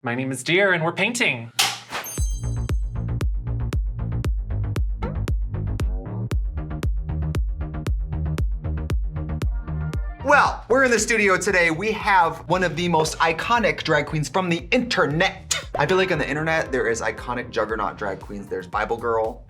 My name is Deere and we're painting. Well, we're in the studio today. We have one of the most iconic drag queens from the internet. I feel like on the internet, there is iconic juggernaut drag queens. There's Bible Girl,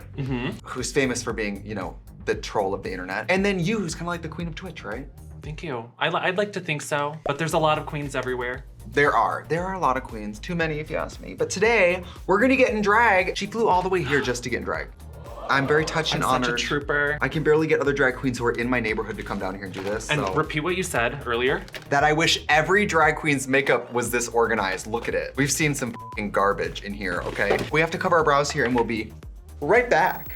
who's famous for being, you know, the troll of the internet. And then you, who's kind of like the queen of Twitch, right? Thank you. I'd like to think so, but there's a lot of queens everywhere. There are a lot of queens. Too many if you ask me. But today, we're gonna get in drag. She flew all the way here just to get in drag. I'm very touched and honored. Such a trooper. I can barely get other drag queens who are in my neighborhood to come down here and do this. And repeat what you said earlier. That I wish every drag queen's makeup was this organized. Look at it. We've seen some f***ing garbage in here, okay? We have to cover our brows here and we'll be right back.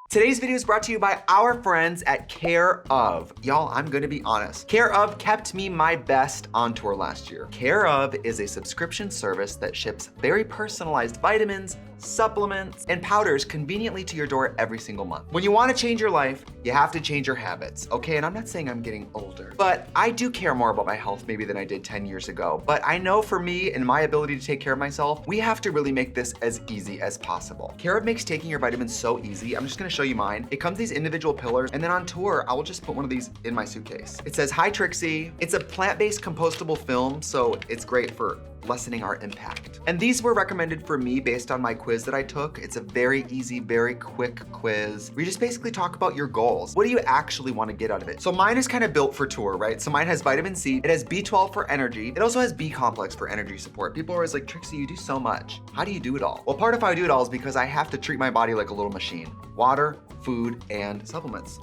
Today's video is brought to you by our friends at Care Of. Y'all, I'm gonna be honest. Care Of kept me my best on tour last year. Care Of is a subscription service that ships very personalized vitamins, supplements, and powders conveniently to your door every single month. When you wanna change your life, you have to change your habits, okay? And I'm not saying I'm getting older, but I do care more about my health maybe than I did 10 years ago. But I know for me and my ability to take care of myself, we have to really make this as easy as possible. Care Of makes taking your vitamins so easy. I'm just gonna show you mine. It comes these individual pillars, and then on tour, I will just put one of these in my suitcase. It says, "Hi Trixie." It's a plant-based compostable film, so it's great for lessening our impact. And these were recommended for me based on my quiz that I took. It's a very easy, very quick quiz. We just basically talk about your goals. What do you actually want to get out of it? So mine is kind of built for tour, right? So mine has vitamin C, it has B12 for energy, it also has B complex for energy support. People are always like, Trixie, you do so much. How do you do it all? Well, part of how I do it all is because I have to treat my body like a little machine. Water, food, and supplements.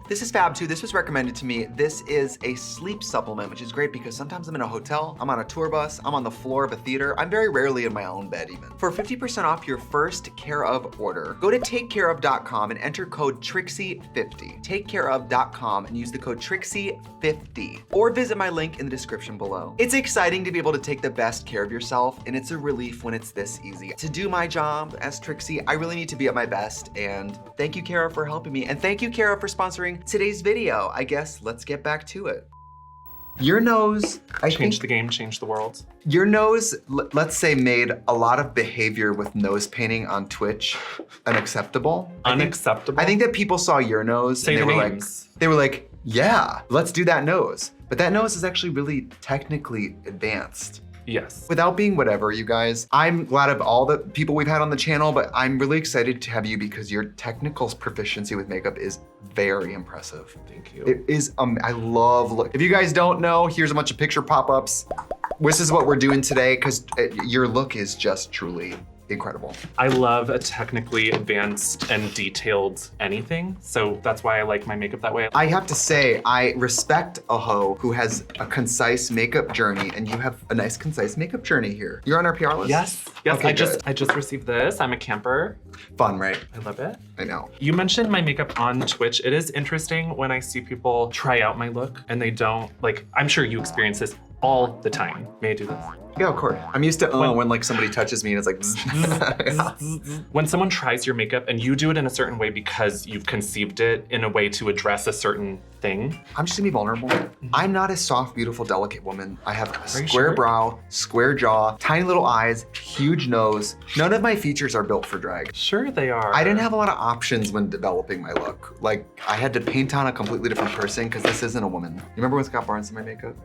This is fab too. This was recommended to me. This is a sleep supplement, which is great because sometimes I'm in a hotel, I'm on a tour bus, I'm on the floor of a theater. I'm very rarely in my own bed even. For 50% off your first Care Of order, go to takecareof.com and enter code Trixie50. Takecareof.com and use the code Trixie50 or visit my link in the description below. It's exciting to be able to take the best care of yourself, and it's a relief when it's this easy. To do my job as Trixie, I really need to be at my best, and thank you, Cara, for helping me, and thank you, Cara, for sponsoring today's video. I guess let's get back to it. Your nose, Change the game, change the world. Your nose, let's say, made a lot of behavior with nose painting on Twitch unacceptable. Unacceptable? I think that people saw your nose Say and the they were like, yeah, let's do that nose. But that nose is actually really technically advanced. Yes. Without being whatever, you guys, I'm glad of all the people we've had on the channel, but I'm really excited to have you because your technical proficiency with makeup is very impressive. Thank you. It is, I love look. If you guys don't know, here's a bunch of picture pop-ups. This is what we're doing today because your look is just truly incredible. I love a technically advanced and detailed anything, so that's why I like my makeup that way. I have to say, I respect a hoe who has a concise makeup journey, and you have a nice concise makeup journey here. You're on our PR list? Yes. Okay, I just received this. I'm a camper. Fun, right? I love it. I know. You mentioned my makeup on Twitch. It is interesting when I see people try out my look and they don't, like, I'm sure you experience this all the time. May I do this? Yeah, of course. I'm used to when like somebody touches me and it's like When someone tries your makeup and you do it in a certain way because you've conceived it in a way to address a certain thing. I'm just gonna be vulnerable. I'm not a soft, beautiful, delicate woman. I have a square sure? brow, square jaw, tiny little eyes, huge nose. None of my features are built for drag. Sure they are. I didn't have a lot of options when developing my look. Like, I had to paint on a completely different person because this isn't a woman. You remember when Scott Barnes did my makeup?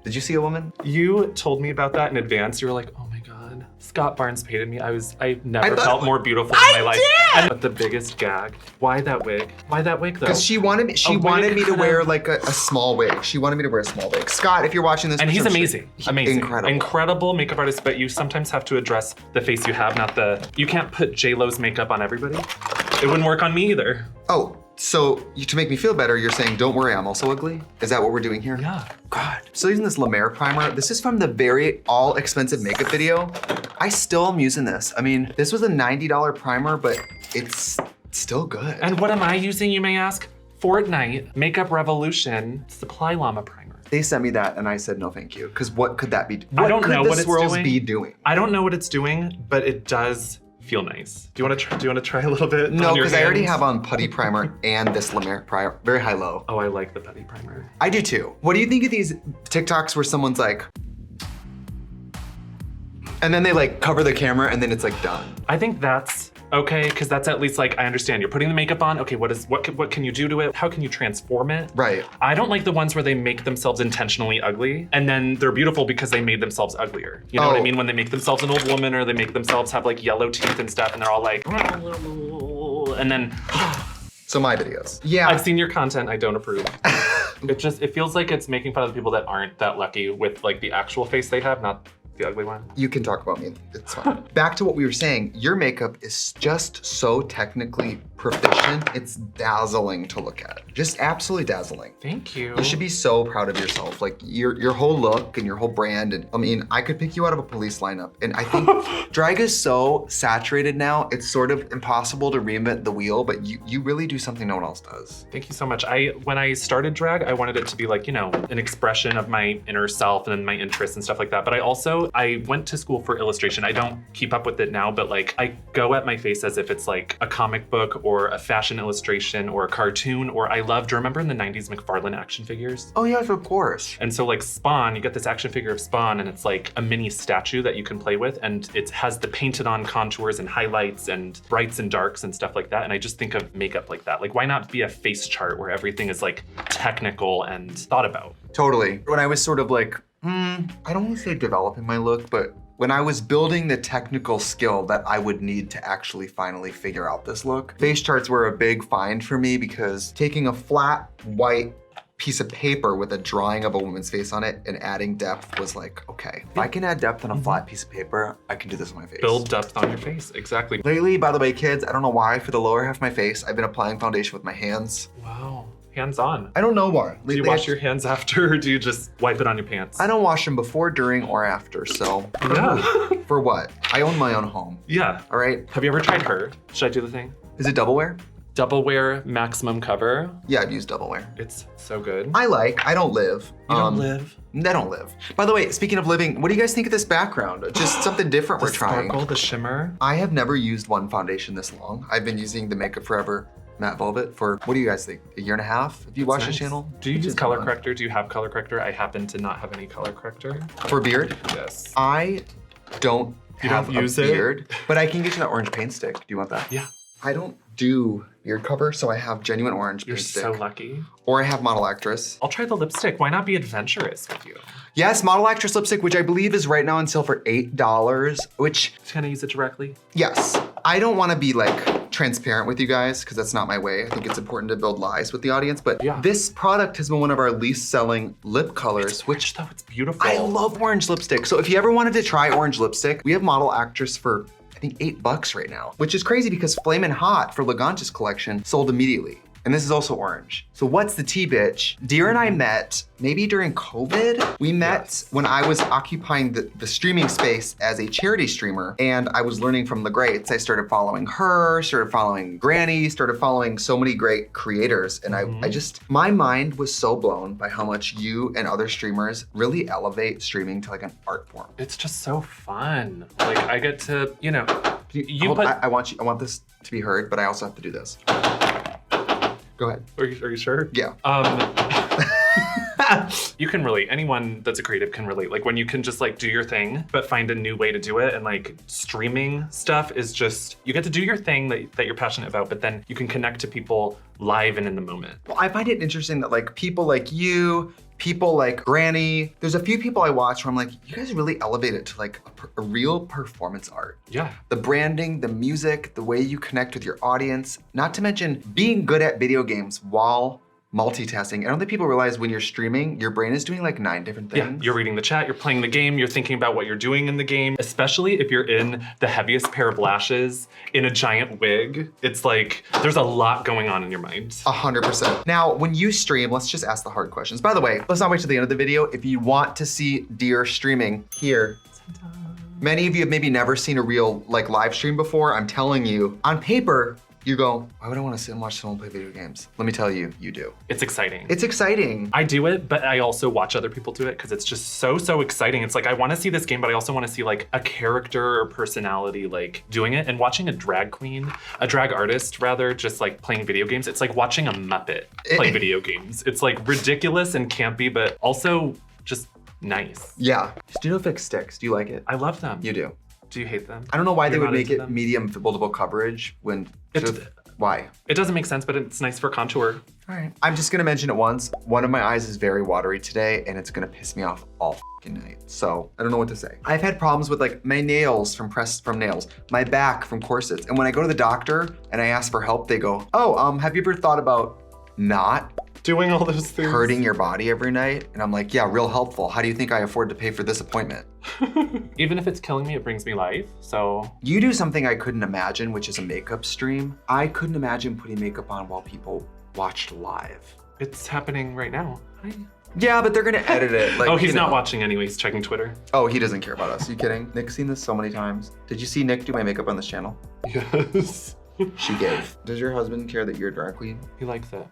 Did you see a woman? You told me about that in advance. You were like, oh my God, Scott Barnes painted me. I never felt more beautiful in my life. did! But the biggest gag, why that wig? Why that wig though? Because she wanted me to wear like a small wig. She wanted me to wear a small wig. Scott, if you're watching this. And he's amazing, amazing. Incredible. Incredible makeup artist, but you sometimes have to address the face you have, not you can't put J-Lo's makeup on everybody. It wouldn't work on me either. Oh, so to make me feel better, you're saying, don't worry, I'm also ugly? Is that what we're doing here? Yeah. God. Still using this La Mer primer. This is from the very all-expensive makeup video. I still am using this. I mean, this was a $90 primer, but it's still good. And what am I using, you may ask? Fortnite Makeup Revolution Supply Llama Primer. They sent me that and I said, no, thank you. Because what could that be? I don't know what the it's swirls doing. be doing? I don't know what it's doing, but it does feel nice. Do you want to try a little bit? No, because I already have on putty primer and this La Mer primer, very high-low. Oh, I like the putty primer. I do too. What do you think of these TikToks where someone's like, And then they like cover the camera and then it's like done. I think that's okay, because that's at least like, I understand you're putting the makeup on. Okay, what can you do to it? How can you transform it? Right. I don't like the ones where they make themselves intentionally ugly and then they're beautiful because they made themselves uglier. You know what I mean? When they make themselves an old woman or they make themselves have like yellow teeth and stuff and they're all like, and then. So my videos. Yeah. I've seen your content, I don't approve. It feels like it's making fun of the people that aren't that lucky with like the actual face they have, not the ugly one. You can talk about me, it's fine. Back to what we were saying, your makeup is just so technically proficient. It's dazzling to look at. Just absolutely dazzling. Thank you. You should be so proud of yourself. Like your whole look and your whole brand. And I mean, I could pick you out of a police lineup. And I think drag is so saturated now, it's sort of impossible to reinvent the wheel, but you really do something no one else does. Thank you so much. When I started drag, I wanted it to be like, you know, an expression of my inner self and my interests and stuff like that. But I went to school for illustration. I don't keep up with it now, but like I go at my face as if it's like a comic book or a fashion illustration or a cartoon, or do you remember in the 90s McFarlane action figures? Oh yes, of course. And so like Spawn, you get this action figure of Spawn and it's like a mini statue that you can play with and it has the painted on contours and highlights and brights and darks and stuff like that. And I just think of makeup like that. Like why not be a face chart where everything is like technical and thought about? Totally. When I was sort of like, I don't want to say developing my look, but when I was building the technical skill that I would need to actually finally figure out this look, face charts were a big find for me because taking a flat white piece of paper with a drawing of a woman's face on it and adding depth was like, okay, if I can add depth on a flat piece of paper, I can do this on my face. Build depth on your face, exactly. Lately, by the way, kids, I don't know why, for the lower half of my face, I've been applying foundation with my hands. Wow. Hands-on. I don't know why. Do you wash your hands after or do you just wipe it on your pants? I don't wash them before, during, or after, so. Yeah. For what? I own my own home. Yeah. All right? Have you ever tried her? Should I do the thing? Is it double wear? Double wear maximum cover. Yeah, I've used double wear. It's so good. I don't live. You don't live? I don't live. By the way, speaking of living, what do you guys think of this background? Just something different we're trying. The sparkle, the shimmer. I have never used one foundation this long. I've been using the Makeup Forever Matte Velvet for, what do you guys think, a year and a half? Have you watched this channel? Do you use color corrector? Do you have color corrector? I happen to not have any color corrector. For beard? Yes. I don't have a beard, but I can get you that orange paint stick. Do you want that? Yeah. I don't do beard cover, so I have genuine orange paint stick. You're so lucky. Or I have Model Actress. I'll try the lipstick. Why not be adventurous with you? Yes, Model Actress lipstick, which I believe is right now on sale for $8, which... Can I use it directly? Yes. I don't want to be like transparent with you guys because that's not my way. I think it's important to build lies with the audience, but this product has been one of our least selling lip colors, which though it's beautiful. I love orange lipstick. So if you ever wanted to try orange lipstick, we have Model Actress for I think $8 right now, which is crazy because Flamin' Hot for Laganja's collection sold immediately. And this is also orange. So what's the tea, bitch? Deere and I met maybe during COVID. We met when I was occupying the streaming space as a charity streamer and I was learning from the greats. I started following her, started following Granny, started following so many great creators. And I just, my mind was so blown by how much you and other streamers really elevate streaming to like an art form. It's just so fun. Like I get to, you know, I want this to be heard, but I also have to do this. Go ahead. Are you sure? Yeah. You can relate. Anyone that's a creative can relate. Like when you can just like do your thing, but find a new way to do it. And like streaming stuff is just, you get to do your thing that you're passionate about, but then you can connect to people live and in the moment. Well, I find it interesting that like people like you, people like Granny, there's a few people I watch where I'm like, you guys really elevate it to like a real performance art. Yeah. The branding, the music, the way you connect with your audience, not to mention being good at video games while multitasking. I don't think people realize when you're streaming, your brain is doing like 9 different things. Yeah, you're reading the chat, you're playing the game, you're thinking about what you're doing in the game, especially if you're in the heaviest pair of lashes in a giant wig. It's like, there's a lot going on in your mind. 100%. Now, when you stream, let's just ask the hard questions. By the way, let's not wait till the end of the video. If you want to see Deere streaming here, many of you have maybe never seen a real like live stream before. I'm telling you, on paper, you go, why would I want to sit and watch someone play video games? Let me tell you, you do. It's exciting. It's exciting. I do it, but I also watch other people do it because it's just so exciting. It's like, I want to see this game, but I also want to see like a character or personality like doing it, and watching a drag queen, a drag artist rather, just like playing video games. It's like watching a Muppet play video games. It's like ridiculous and campy, but also just nice. Yeah. Studofix sticks, do you like it? I love them. You do. Do you hate them? I don't know why they You're would not make into it them? medium foldable coverage when, why? It doesn't make sense, but it's nice for contour. All right. I'm just gonna mention it once. One of my eyes is very watery today and it's gonna piss me off all fucking night. So I don't know what to say. I've had problems with like my nails from nails, my back from corsets. And when I go to the doctor and I ask for help, they go, oh, have you ever thought about not Doing all those things. hurting your body every night? And I'm like, yeah, real helpful. How do you think I afford to pay for this appointment? Even if it's killing me, it brings me life, so. You do something I couldn't imagine, which is a makeup stream. I couldn't imagine putting makeup on while people watched live. It's happening right now. Hi. Yeah, but they're gonna edit it. Like, Oh, he's you not know. watching anyway, he's checking Twitter. Oh, he doesn't care about us. You kidding? Nick's seen this so many times. Did you see Nick do my makeup on this channel? Yes. She gave. Does your husband care that you're a drag queen? He likes it.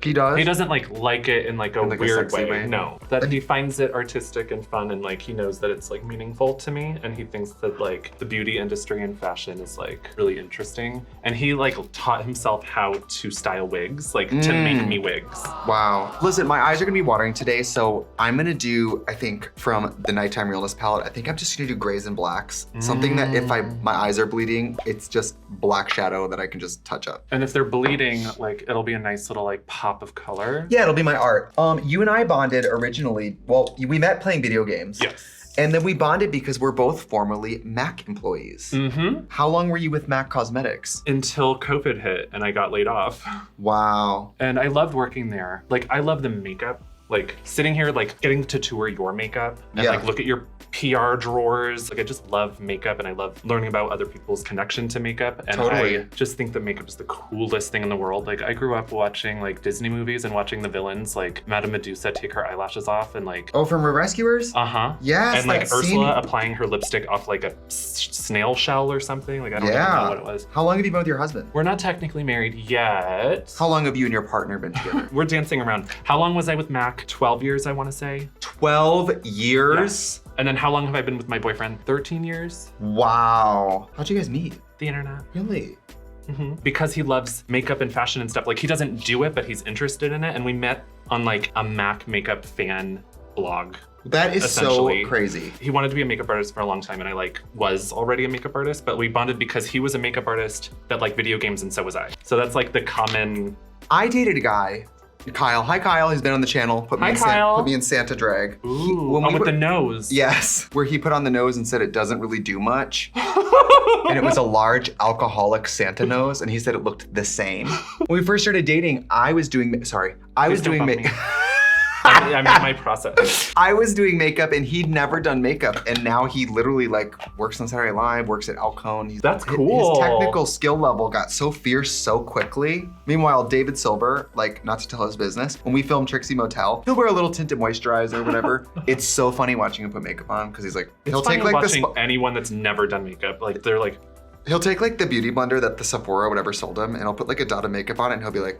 He does? He doesn't like it in like a In, like, a weird sexy way. way? No, that he finds it artistic and fun, and like he knows that it's like meaningful to me, and he thinks that like the beauty industry and fashion is like really interesting. And he like taught himself how to style wigs, like to make me wigs. Wow. Listen, my eyes are gonna be watering today, so I'm gonna do, I think, from the Nighttime Realness palette, I think I'm just gonna do grays and blacks. Something that if my eyes are bleeding, it's just black shadow that I can just touch up. And if they're bleeding, like it'll be a nice little like pop of color. Yeah, it'll be my art. You and I bonded originally, well, we met playing video games. Yes. And then we bonded because we're both formerly MAC employees. Mm-hmm. How long were you with MAC Cosmetics? Until COVID hit and I got laid off. Wow. And I loved working there. Like I love the makeup. Like sitting here, like getting to tour your makeup and like look at your PR drawers. Like I just love makeup and I love learning about other people's connection to makeup. And Totally. I just think that makeup is the coolest thing in the world. Like I grew up watching like Disney movies and watching the villains like Madame Medusa take her eyelashes off and like, Oh, from Rescuers? uh-huh. Yes, And like that Ursula scene. applying her lipstick off like a snail shell or something. Like I don't even know what it was. How long have you been with your husband? We're not technically married yet. How long have you and your partner been together? We're dancing around. How long was I with Mac? 12 years, I want to say. 12 years? Yes. And then how long have I been with my boyfriend? 13 years? Wow. How'd you guys meet? The internet. Really? Because he loves makeup and fashion and stuff. Like he doesn't do it, but he's interested in it. And we met on like a Mac makeup fan blog. That is so Essentially. crazy. He wanted to be a makeup artist for a long time and I like was already a makeup artist, but we bonded because he was a makeup artist that liked video games and so was I. So that's like the common. I dated a guy, Kyle. Hi, Kyle. He's been on the channel. Put me Hi, in Kyle. put me in Santa drag. Ooh, when we with were- the nose. Yes, where he put on the nose and said it doesn't really do much. And it was a large alcoholic Santa nose, and he said it looked the same. When we first started dating, I was doing, Please don't bump me. makeup. I mean, my process. I was doing makeup and he'd never done makeup, and now he literally like works on Saturday Night Live, works at Alcone. That's cool. His technical skill level got so fierce so quickly. Meanwhile, David Silber, like not to tell his business, when we filmed Trixie Mattel, he'll wear a little tinted moisturizer or whatever. It's so funny watching him put makeup on because he's like, It's he'll funny take like watching anyone that's never done makeup. Like they're like, he'll take like the beauty blender that the Sephora or whatever sold him, and he'll put like a dot of makeup on it, and he'll be like.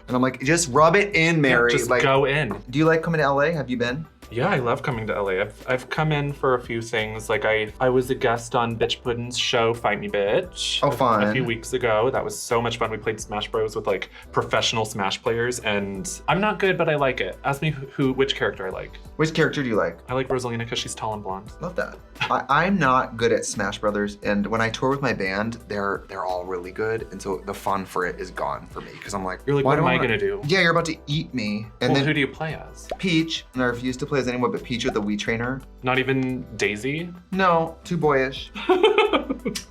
And I'm like, just rub it in, Mary. just like, go in. do you like coming to LA? Have you been? Yeah, I love coming to LA. I've come in for a few things. Like I was a guest on Bitch Puddin's show, Fight Me Bitch. Oh, fun. A few weeks ago. That was so much fun. We played Smash Bros with like professional Smash players, and I'm not good, but I like it. Ask me which character I like. Which character do you like? I like Rosalina because she's tall and blonde. Love that. I'm not good at Smash Brothers, and when I tour with my band, they're all really good, and so the fun for it is gone for me because I'm like, You're like, why what do am I wanna- gonna do? Yeah, you're about to eat me, and Well, then who do you play as? Peach, and I refuse to play as anyone but Peach with the Wii trainer. Not even Daisy? No, too boyish.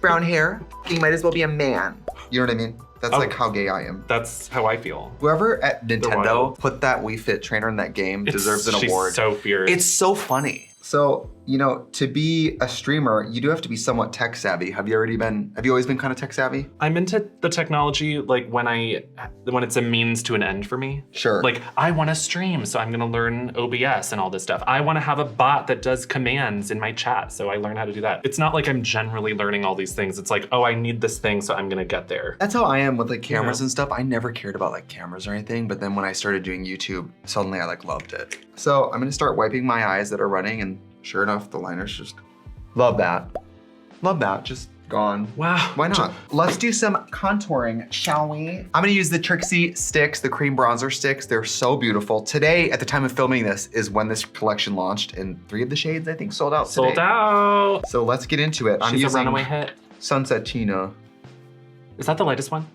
Brown hair. You might as well be a man. You know what I mean? That's Oh. like how gay I am. That's how I feel. Whoever at Nintendo wild. put that Wii Fit trainer in that game deserves an She's award. so fierce. It's so funny. So, you know, to be a streamer, you do have to be somewhat tech savvy. Have you always been kind of tech savvy? I'm into the technology like when it's a means to an end for me. Sure. Like I want to stream, so I'm gonna learn OBS and all this stuff. I want to have a bot that does commands in my chat, so I learn how to do that. It's not like I'm generally learning all these things. It's like, oh, I need this thing, so I'm gonna get there. That's how I am with like cameras Yeah. and stuff. I never cared about like cameras or anything, but then when I started doing YouTube, suddenly I like loved it. So I'm gonna start wiping my eyes that are running, and sure enough, the liner's just, love that. Love that, just gone. Wow. Why not? Let's do some contouring, shall we? I'm gonna use the Trixie sticks, the cream bronzer sticks. They're so beautiful. Today, at the time of filming this, is when this collection launched, and 3 of the shades, I think, sold out today. Sold out. So let's get into it. I'm She's using a runaway hit. Sunset Tina. Is that the lightest one?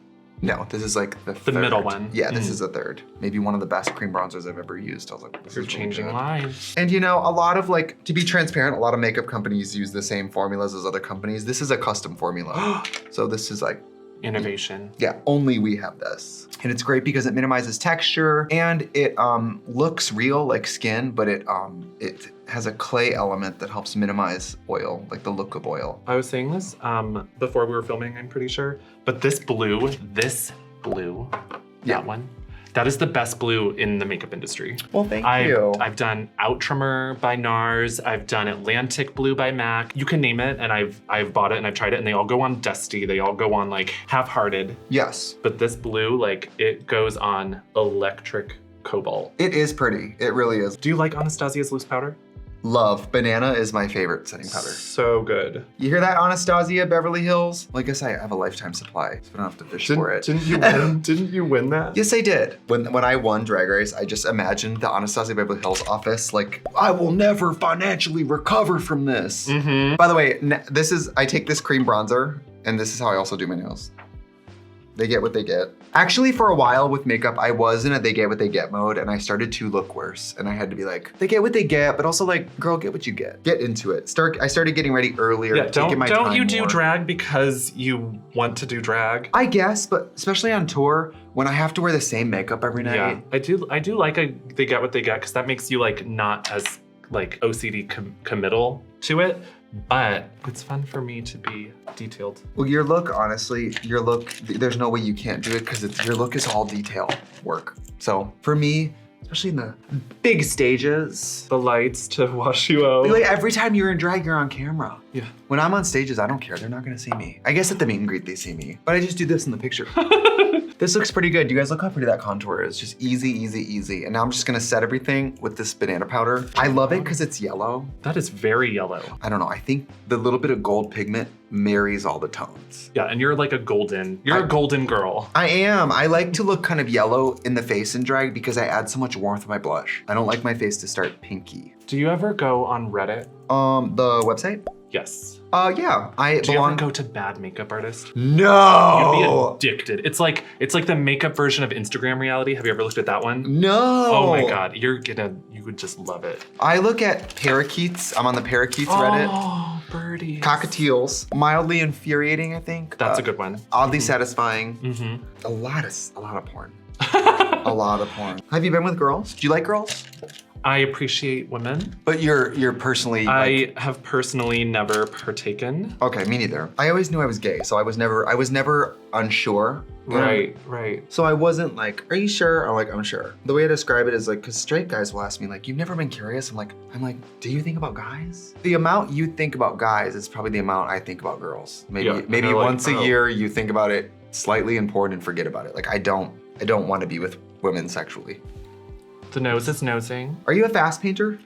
No, this is like the third. middle one. Yeah, this is the third. Maybe one of the best cream bronzers I've ever used. I was like, this You're is really changing good. lives. And you know, a lot of like, to be transparent, a lot of makeup companies use the same formulas as other companies. This is a custom formula. So this is like, Innovation. yeah, only we have this. And it's great because it minimizes texture and it looks real like skin, but it has a clay element that helps minimize oil, like the look of oil. I was saying this before we were filming, I'm pretty sure, but this blue, Yeah. that one, that is the best blue in the makeup industry. Well, thank you. I've done Outtrimmer by NARS. I've done Atlantic Blue by MAC. You can name it, and I've bought it and I've tried it, and they all go on dusty. They all go on like half-hearted. Yes. But this blue, like, it goes on electric cobalt. It is pretty, it really is. Do you like Anastasia's loose powder? Love. Banana is my favorite setting powder. So good. You hear that, Anastasia, Beverly Hills? Like I say, I have a lifetime supply, so I don't have to fish for it. Didn't you win that? Yes, I did. When I won Drag Race, I just imagined the Anastasia Beverly Hills office, like, I will never financially recover from this. Mm-hmm. By the way, I take this cream bronzer, and this is how I also do my nails. They get what they get. Actually, for a while with makeup, I was in a they get what they get mode, and I started to look worse. And I had to be like, they get what they get, but also like, girl, get what you get. Get into it. I started getting ready earlier. Yeah, taking my don't time you do more. drag because you want to do drag? I guess, but especially on tour, when I have to wear the same makeup every night. Yeah, I do like they get what they get, because that makes you like not as like OCD committal to it. But it's fun for me to be detailed. Well, your look, honestly, there's no way you can't do it because your look is all detail work. So for me, especially in the big stages, The lights to wash you out. like every time you're in drag, you're on camera. Yeah. When I'm on stages, I don't care. They're not gonna see me. I guess at the meet and greet, they see me. But I just do this in the picture. This looks pretty good. You guys look how pretty that contour is. Just easy, easy, easy. And now I'm just gonna set everything with this banana powder. I love it because it's yellow. That is very yellow. I don't know, I think the little bit of gold pigment marries all the tones. Yeah, and you're like a golden girl. I am. I like to look kind of yellow in the face in drag because I add so much warmth with my blush. I don't like my face to start pinky. Do you ever go on Reddit? The website? Yes. Yeah. Do you ever go to Bad Makeup Artist? No. You'd be addicted. It's like the makeup version of Instagram reality. Have you ever looked at that one? No. Oh my God, you would just love it. I look at parakeets. I'm on the parakeets Reddit. Oh, birdies. Cockatiels. Mildly infuriating, I think. That's a good one. Oddly satisfying. Mm-hmm. A lot of porn. A lot of porn. Have you been with girls? Do you like girls? I appreciate women. But you're personally I have personally never partaken. Okay, me neither. I always knew I was gay, so I was never unsure. Right. So I wasn't like, are you sure? I'm like, I'm sure. The way I describe it is like, cause straight guys will ask me like, you've never been curious? I'm like, do you think about guys? The amount you think about guys is probably the amount I think about girls. Maybe once a year you think about it slightly important and forget about it. Like I don't want to be with women sexually. The nose is nosing. Are you a fast painter?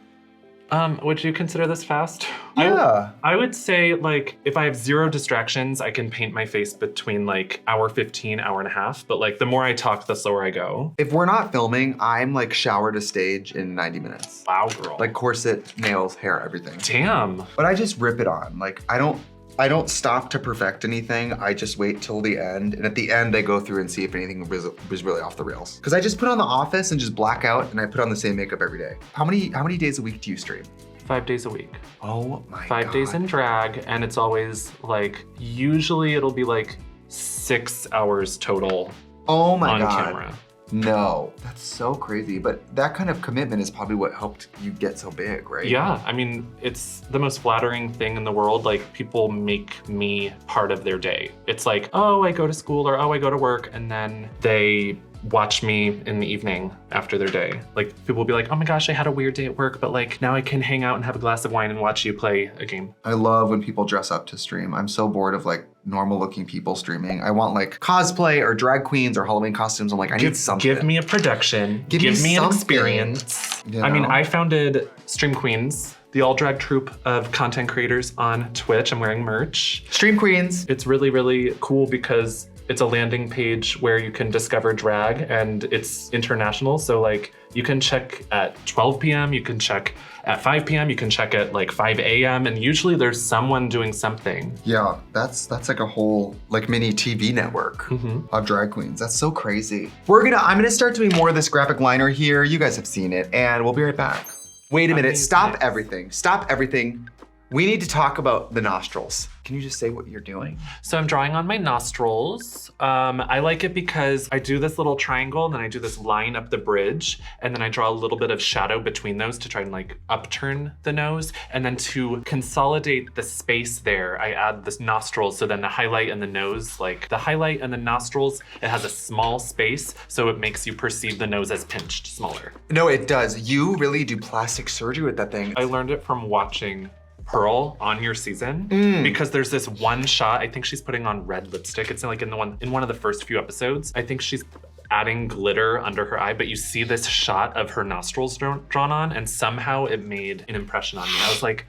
Would you consider this fast? Yeah. I would say like if I have 0 distractions, I can paint my face between like hour 15, hour and a half. But like the more I talk, the slower I go. If we're not filming, I'm like shower to stage in 90 minutes. Wow, girl. Like corset, nails, hair, everything. Damn. But I just rip it on. Like I don't stop to perfect anything. I just wait till the end. And at the end, I go through and see if anything was really off the rails. Cause I just put on The Office and just black out and I put on the same makeup every day. How many days a week do you stream? 5 days a week. Oh my God. 5 days in drag, and it's always like, usually it'll be like 6 hours total Oh my on God. camera. No, that's so crazy. But that kind of commitment is probably what helped you get so big, right? Yeah, I mean, it's the most flattering thing in the world. Like, people make me part of their day. It's like, oh, I go to school, or oh, I go to work, and then they watch me in the evening after their day. Like, people will be like, oh my gosh, I had a weird day at work, but like, now I can hang out and have a glass of wine and watch you play a game. I love when people dress up to stream. I'm so bored of like normal looking people streaming. I want like cosplay or drag queens or Halloween costumes. I'm like, I need something. Give me a production. Give me an something. experience. You I mean, know? I founded Stream Queens the all drag troupe of content creators on Twitch. I'm wearing merch. Stream Queens. It's really, really cool because it's a landing page where you can discover drag and it's international. So like you can check at 12 p.m., you can check at 5 p.m., you can check at like 5 a.m. and usually there's someone doing something. Yeah, that's like a whole like mini TV network of drag queens. That's so crazy. I'm gonna start doing more of this graphic liner here. You guys have seen it and we'll be right back. Wait a minute, stop everything. Stop everything. We need to talk about the nostrils. Can you just say what you're doing? So I'm drawing on my nostrils. I like it because I do this little triangle and then I do this line up the bridge and then I draw a little bit of shadow between those to try and like upturn the nose. And then to consolidate the space there, I add this nostrils. So then the highlight and the nose, like the highlight and the nostrils, it has a small space. So it makes you perceive the nose as pinched smaller. No, it does. You really do plastic surgery with that thing. I learned it from watching Pearl on your season because there's this one shot. I think she's putting on red lipstick. It's like in one of the first few episodes. I think she's adding glitter under her eye, but you see this shot of her nostrils drawn on, and somehow it made an impression on me. I was like,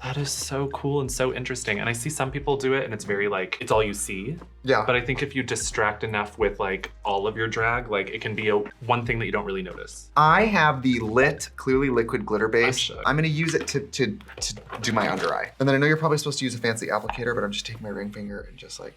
that is so cool and so interesting. And I see some people do it and it's very like, it's all you see. Yeah. But I think if you distract enough with like all of your drag, like it can be one thing that you don't really notice. I have the Lit Clearly Liquid Glitter Base. I'm gonna use it to do my under eye. And then I know you're probably supposed to use a fancy applicator, but I'm just taking my ring finger and just like.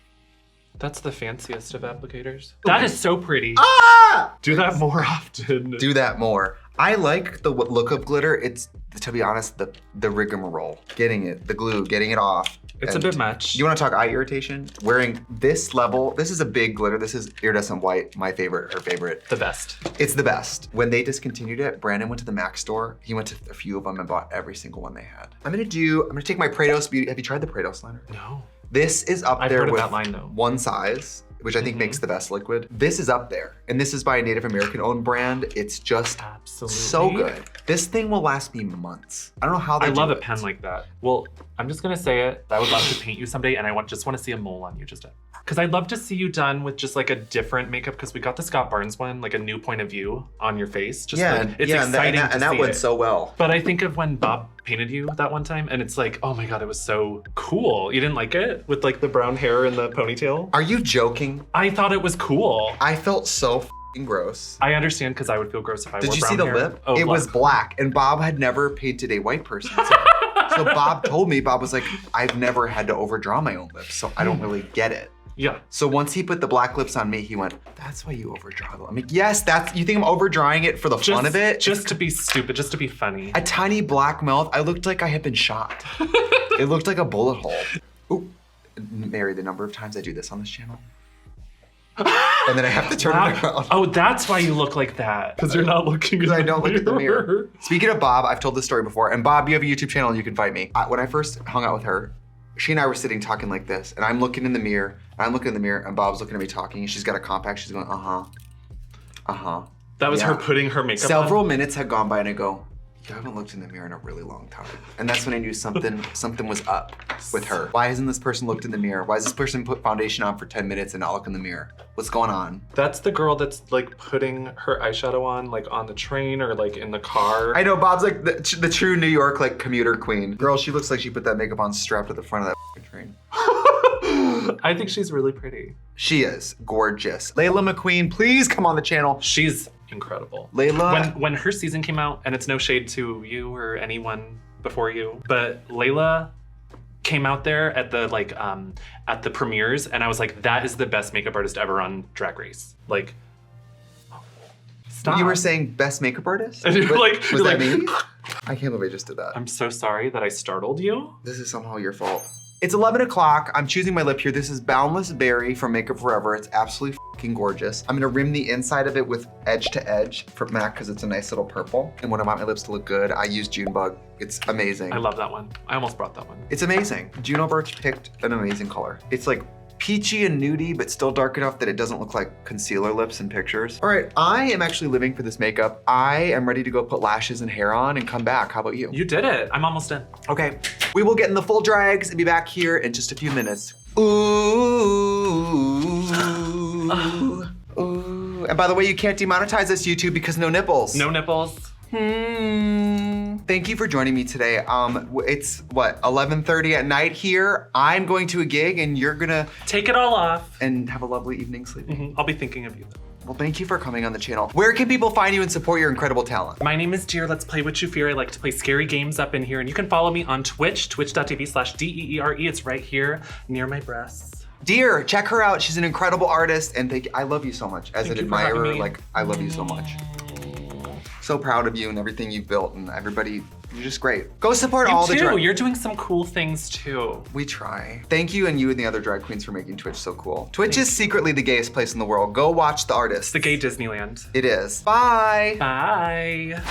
That's the fanciest of applicators. That is so pretty. Ah! Do that more often. Do that more. I like the look of glitter. It's, to be honest, the rigmarole. Getting it, the glue, getting it off. It's a bit much. You wanna talk eye irritation? Wearing this level, this is a big glitter. This is iridescent white, my favorite, her favorite. The best. It's the best. When they discontinued it, Brandon went to the MAC store. He went to a few of them and bought every single one they had. I'm gonna take my Prados Beauty. Have you tried the Prados liner? No. This is up I've there heard of with that line, though. One Size, which I think makes the best liquid. This is up there. And this is by a Native American owned brand. It's just so good. This thing will last me months. I don't know how they do it. I love a pen like that. Well, I'm just gonna say it. I would love to paint you someday and I just wanna see a mole on you because I'd love to see you done with just like a different makeup because we got the Scott Barnes one, like a new point of view on your face. Just yeah, like, it's exciting and that went so well. But I think of when Bob painted you that one time and it's like, oh my God, it was so cool. You didn't like it? With like the brown hair and the ponytail? Are you joking? I thought it was cool. I felt so f***ing gross. I understand because I would feel gross if I wore brown hair. Did you see the lip? Oh, it was black and Bob had never painted a white person. So Bob told me, Bob was like, I've never had to overdraw my own lips, so I don't really get it. Yeah. So once he put the black lips on me, he went, that's why you overdraw them. I'm like, yes, you think I'm overdrawing it for the fun of it? Just to be stupid, just to be funny. A tiny black mouth, I looked like I had been shot. It looked like a bullet hole. Ooh, Mary, the number of times I do this on this channel. And then I have to turn it around. Oh, that's why you look like that. Because you're not looking in the mirror. I don't look at the mirror. Speaking of Bob, I've told this story before. And Bob, you have a YouTube channel and you can fight me. When I first hung out with her, she and I were sitting talking like this. And I'm looking in the mirror. And Bob's looking at me talking. And she's got a compact. She's going, uh-huh. Uh-huh. That was her putting her makeup on? Several minutes had gone by and I go, I haven't looked in the mirror in a really long time. And that's when I knew something was up with her. Why hasn't this person looked in the mirror? Why has this person put foundation on for 10 minutes and not look in the mirror? What's going on? That's the girl that's like putting her eyeshadow on like on the train or like in the car. I know, Bob's like the true New York like commuter queen. Girl, she looks like she put that makeup on strapped to the front of that train. I think she's really pretty. She is gorgeous. Layla McQueen, please come on the channel. She's incredible. Layla. When her season came out, and it's no shade to you or anyone before you, but Layla came out there at the premieres, and I was like, that is the best makeup artist ever on Drag Race. Like, stop. You were saying best makeup artist? And you're like, was that me? I can't believe I just did that. I'm so sorry that I startled you. This is somehow your fault. It's 11 o'clock. I'm choosing my lip here. This is Boundless Berry from Makeup Forever. It's absolutely fucking gorgeous. I'm gonna rim the inside of it with edge to edge for MAC because it's a nice little purple. And when I want my lips to look good, I use Junebug. It's amazing. I love that one. I almost brought that one. It's amazing. Juno Birch picked an amazing color. It's like peachy and nudie, but still dark enough that it doesn't look like concealer lips in pictures. All right, I am actually living for this makeup. I am ready to go put lashes and hair on and come back. How about you? You did it. I'm almost done. Okay, we will get in the full drags and be back here in just a few minutes. Ooh. Ooh. And by the way, you can't demonetize this YouTube because no nipples. No nipples. Thank you for joining me today. It's what, 11:30 at night here. I'm going to a gig and you're gonna take it all off and have a lovely evening sleeping. I'll be thinking of you. Well, thank you for coming on the channel. Where can people find you and support your incredible talent? My name is Deere. Let's play what you fear. I like to play scary games up in here, and you can follow me on Twitch, twitch.tv/DEERE. It's right here near my breasts. Deere, check her out. She's an incredible artist, and I love you so much. As an admirer, like, I love you so much. So proud of you and everything you've built, and everybody, you're just great. Go support all the drag. You're doing some cool things too. We try. Thank you and the other drag queens for making Twitch so cool. Twitch is secretly the gayest place in the world. Go watch the artists. The gay Disneyland. It is. Bye. Bye.